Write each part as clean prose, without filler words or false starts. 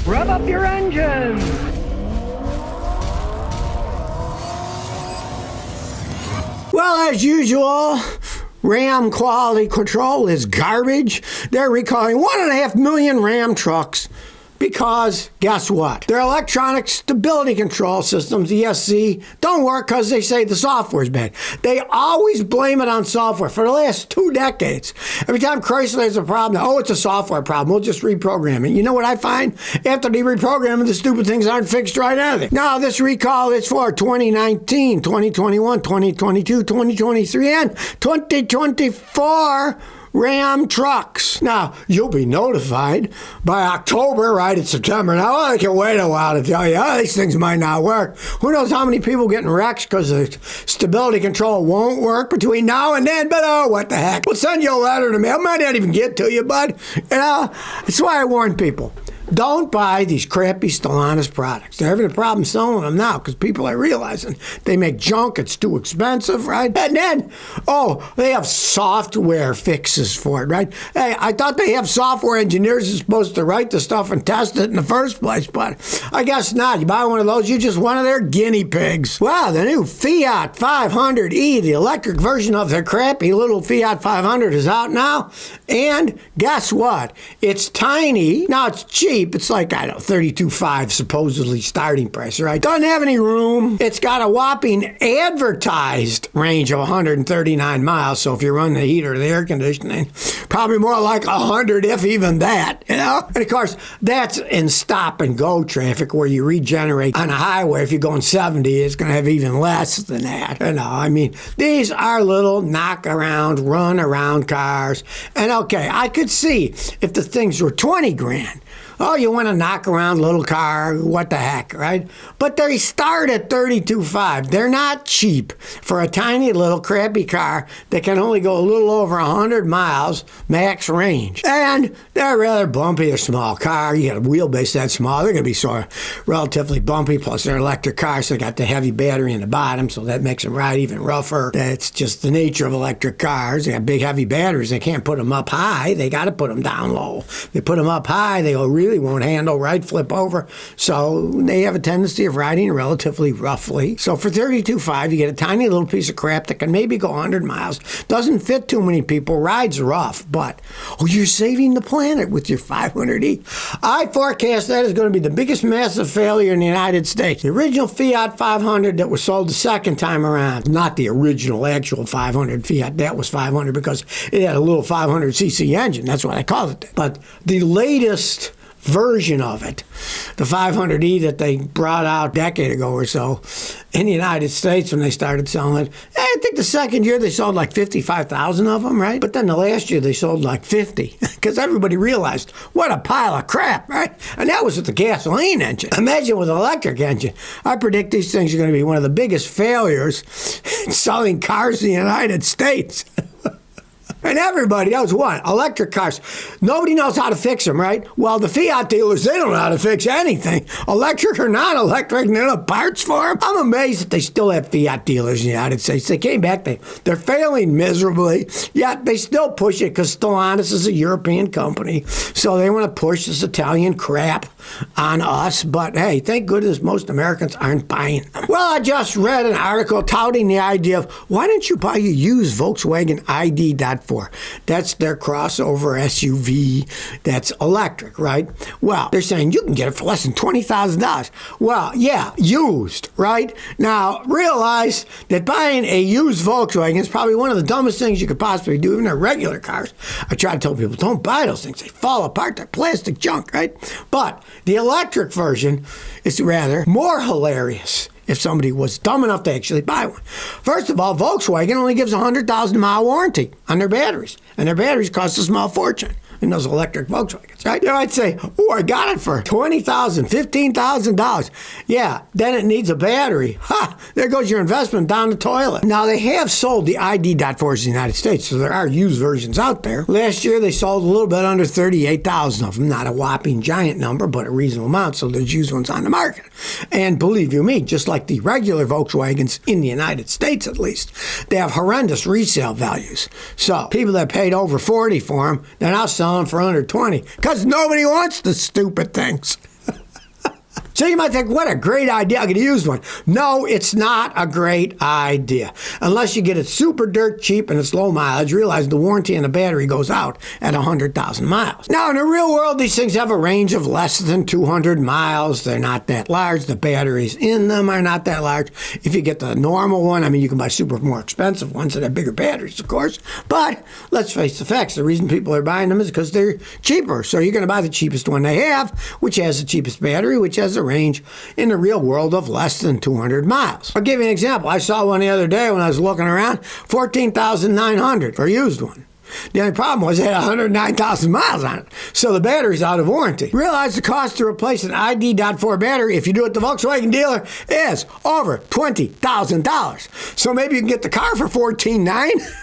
Rev up your engines! Well, as usual, Ram quality control is garbage. They're recalling 1.5 million Ram trucks because, guess what? Their electronic stability control systems, ESC, don't work because they say the software's bad. They always blame it on software for the last 2 decades. Every time Chrysler has a problem, oh, it's a software problem. We'll just reprogram it. You know what I find? After they reprogram it, the stupid things aren't fixed right either. Now, this recall is for 2019, 2021, 2022, 2023, and 2024 Ram trucks. Now, you'll be notified by October, right? It's September now. Well, I can wait a while to tell you, oh, these things might not work. Who knows how many people getting wrecked because the stability control won't work between now and then, but oh, what the heck. We'll send you a letter to me. I might not even get to you, bud. You know, that's why I warn people. Don't buy these crappy Stellantis products. They're having a problem selling them now because people are realizing they make junk. It's too expensive, right? And then, oh, they have software fixes for it, right? Hey, I thought they have software engineers are supposed to write the stuff and test it in the first place, but I guess not. You buy one of those, you're just one of their guinea pigs. Wow, the new Fiat 500e, the electric version of their crappy little Fiat 500 is out now. And guess what? It's tiny. Now, it's cheap. It's like, I don't know, $32,500 supposedly starting price, right? Doesn't have any room. It's got a whopping advertised range of 139 miles. So if you run the heater or the air conditioning, probably more like 100, if even that, you know? And of course, that's in stop and go traffic where you regenerate on a highway. If you're going 70, it's going to have even less than that. You know, I mean, these are little knock around, run around cars. And okay, I could see if the things were 20 grand. Oh, you want to knock around little car, what the heck, right? But they start at $32,500. They're not cheap for a tiny little crappy car that can only go a little over 100 miles max range. And they're rather bumpy. They're a small car. You got a wheelbase that small. They're going to be sort of relatively bumpy. Plus, they're electric cars, so they got the heavy battery in the bottom, so that makes them ride even rougher. That's just the nature of electric cars. They got big, heavy batteries. They can't put them up high. They got to put them down low. They put them up high, they go really won't handle right, flip over. So they have a tendency of riding relatively roughly. So for $32,500, you get a tiny little piece of crap that can maybe go 100 miles. Doesn't fit too many people, rides rough, but you're saving the planet with your 500e. I forecast that is going to be the biggest massive failure in the United States. The original Fiat 500 that was sold the second time around, not the original actual 500 Fiat, that was 500 because it had a little 500cc engine. That's why I called it that. But the latest version of it, the 500e that they brought out a decade ago or so in the United States when they started selling it. I think the second year they sold like 55,000 of them, right? But then the last year they sold like 50 because everybody realized what a pile of crap, right? And that was with the gasoline engine. Imagine with an electric engine. I predict these things are going to be one of the biggest failures in selling cars in the United States. And everybody knows what? Electric cars. Nobody knows how to fix them, right? Well, the Fiat dealers, they don't know how to fix anything. Electric or non-electric, and they don't have parts for them. I'm amazed that they still have Fiat dealers in the United States. They came back, they're failing miserably, yet they still push it because Stellantis is a European company. So they want to push this Italian crap on us. But hey, thank goodness most Americans aren't buying them. Well, I just read an article touting the idea of why don't you buy a used Volkswagen ID.4? That's their crossover SUV that's electric, right? Well, they're saying you can get it for less than $20,000. Well, yeah, used, right? Now, realize that buying a used Volkswagen is probably one of the dumbest things you could possibly do, even in regular cars. I try to tell people, don't buy those things. They fall apart. They're plastic junk, right? But the electric version is rather more hilarious if somebody was dumb enough to actually buy one. First of all, Volkswagen only gives a 100,000 mile warranty on their batteries, and their batteries cost a small fortune in those electric Volkswagens, right? You might say, oh, I got it for $20,000, $15,000. Yeah, then it needs a battery. Ha! There goes your investment down the toilet. Now, they have sold the ID.4s in the United States, so there are used versions out there. Last year, they sold a little bit under 38,000 of them. Not a whopping giant number, but a reasonable amount, so there's used ones on the market. And believe you me, just like the regular Volkswagens in the United States, at least, they have horrendous resale values. So people that paid over $40,000 for them, they're now selling selling for under 20 because nobody wants the stupid things. So you might think, what a great idea, I could use one. No, it's not a great idea. Unless you get it super dirt cheap and it's low mileage, realize the warranty on the battery goes out at 100,000 miles. Now, in the real world, these things have a range of less than 200 miles. They're not that large. The batteries in them are not that large. If you get the normal one, I mean, you can buy super more expensive ones that have bigger batteries, of course. But let's face the facts. The reason people are buying them is because they're cheaper. So you're going to buy the cheapest one they have, which has the cheapest battery, which has a range in the real world of less than 200 miles. I'll give you an example. I saw one the other day when I was looking around, 14,900 for a used one. The only problem was it had 109,000 miles on it, so the battery's out of warranty. Realize the cost to replace an ID.4 battery, if you do it at the Volkswagen dealer, is over $20,000. So maybe you can get the car for $14,900.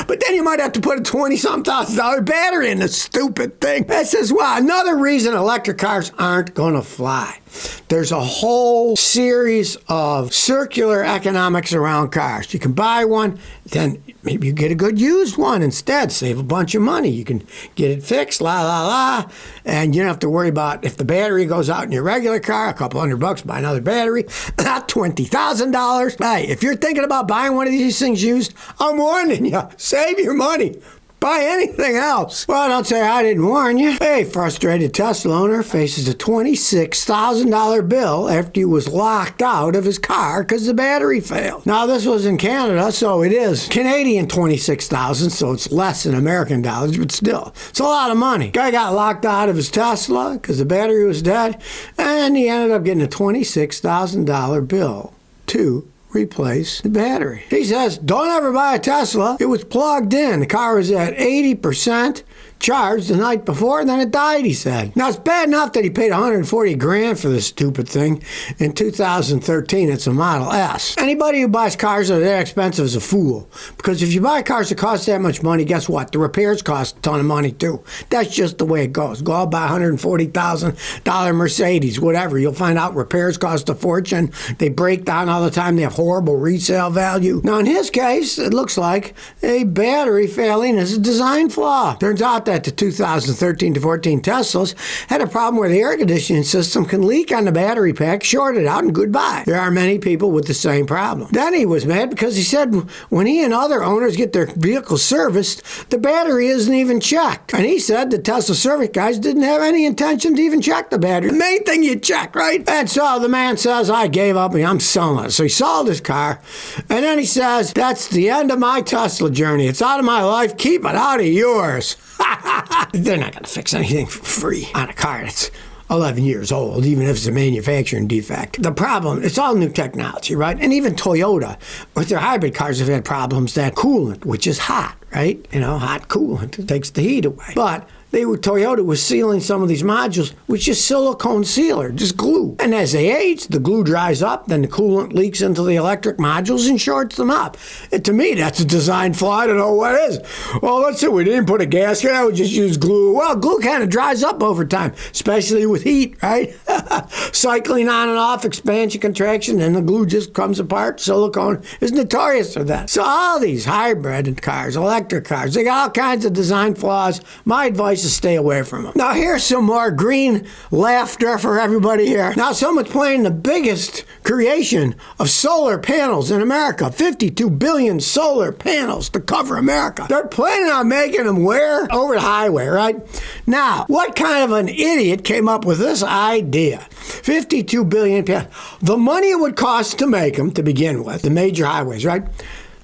But then you might have to put a $20,000 battery in the stupid thing. That says, well, another reason electric cars aren't going to fly. There's a whole series of circular economics around cars. You can buy one, then maybe you get a good used one instead, save a bunch of money. You can get it fixed, and you don't have to worry about if the battery goes out in your regular car, a couple $100, buy another battery, not $20,000. Hey, if you're thinking about buying one of these things used, I'm warning you, save your money. Buy anything else. Well, don't say I didn't warn you. A frustrated Tesla owner faces a $26,000 bill after he was locked out of his car because the battery failed. Now, this was in Canada, so it is Canadian $26,000, so it's less than American dollars, but still, it's a lot of money. Guy got locked out of his Tesla because the battery was dead, and he ended up getting a $26,000 bill to replace the battery. He says, don't ever buy a Tesla. It was plugged in. The car was at 80% charged the night before, and then it died, he said. Now, it's bad enough that he paid $140,000 for this stupid thing. In 2013, it's a Model S. Anybody who buys cars that are that expensive is a fool. Because if you buy cars that cost that much money, guess what? The repairs cost a ton of money, too. That's just the way it goes. Go out, buy a $140,000 Mercedes, whatever. You'll find out repairs cost a fortune. They break down all the time. They have horrible resale value. Now, in his case, it looks like a battery failing is a design flaw. Turns out that the 2013 to 14 Teslas had a problem where the air conditioning system can leak on the battery pack, short it out, and goodbye. There are many people with the same problem. Then he was mad because he said when he and other owners get their vehicles serviced, the battery isn't even checked. And he said the Tesla service guys didn't have any intention to even check the battery. The main thing you check, right? And so the man says, I gave up and I'm selling it. So he sold his car. And then he says, that's the end of my Tesla journey. It's out of my life. Keep it out of yours. They're not going to fix anything for free on a car that's 11 years old, even if it's a manufacturing defect. The problem, it's all new technology, right? And even Toyota, with their hybrid cars, have had problems that coolant, which is hot, right? You know, hot coolant, it takes the heat away. But Toyota was sealing some of these modules with just silicone sealer, just glue. And as they age, the glue dries up, then the coolant leaks into the electric modules and shorts them up. And to me, that's a design flaw. I don't know what it is. Well, let's say we didn't put a gasket, I would just use glue. Well, glue kind of dries up over time, especially with heat, right? Cycling on and off, expansion, contraction, and the glue just comes apart. Silicone is notorious for that. So all these hybrid cars, electric cars, they got all kinds of design flaws. My advice is stay away from them. Now, here's some more green laughter for everybody here. Now, someone's planning the biggest creation of solar panels in America. 52 billion solar panels to cover America. They're planning on making them where? Over the highway, right? Now, what kind of an idiot came up with this idea? 52 billion panels. The money it would cost to make them, to begin with, the major highways, right?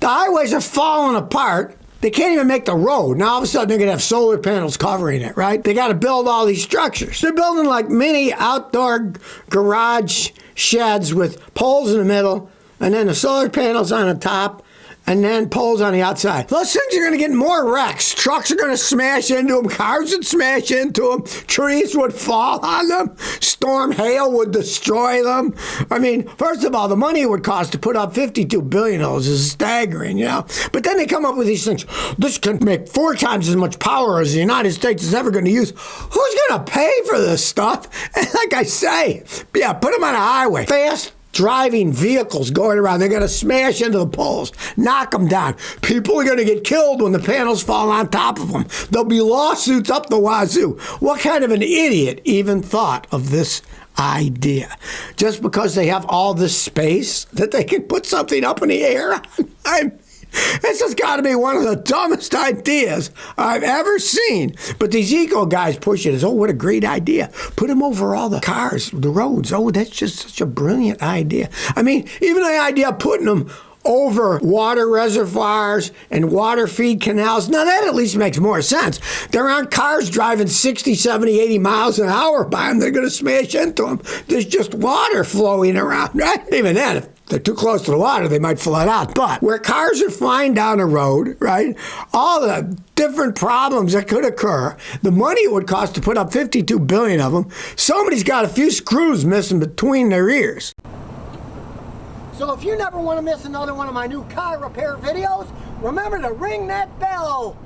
The highways are falling apart. They can't even make the road. Now, all of a sudden, they're going to have solar panels covering it, right? They got to build all these structures. They're building like mini outdoor garage sheds with poles in the middle, and then the solar panels on the top, and then poles on the outside. Those things are going to get more wrecks. Trucks are going to smash into them. Cars would smash into them. Trees would fall on them. Storm hail would destroy them. I mean, first of all, the money it would cost to put up $52 billion is staggering, you know. But then they come up with these things. This can make 4 times as much power as the United States is ever going to use. Who's going to pay for this stuff? And like I say, yeah, put them on a highway. Fast, driving vehicles going around. They're going to smash into the poles, knock them down. People are going to get killed when the panels fall on top of them. There'll be lawsuits up the wazoo. What kind of an idiot even thought of this idea? Just because they have all this space that they can put something up in the air? This has got to be one of the dumbest ideas I've ever seen. But these eco guys push it as, oh, what a great idea. Put them over all the cars, the roads. Oh, that's just such a brilliant idea. I mean, even the idea of putting them over water reservoirs and water feed canals, now that at least makes more sense. There aren't cars driving 60, 70, 80 miles an hour by them. They're going to smash into them. There's just water flowing around, right? Even then, if they're too close to the water, they might flood out. But where cars are flying down a road, right, all the different problems that could occur, the money it would cost to put up 52 billion of them, somebody's got a few screws missing between their ears. So if you never want to miss another one of my new car repair videos, remember to ring that bell.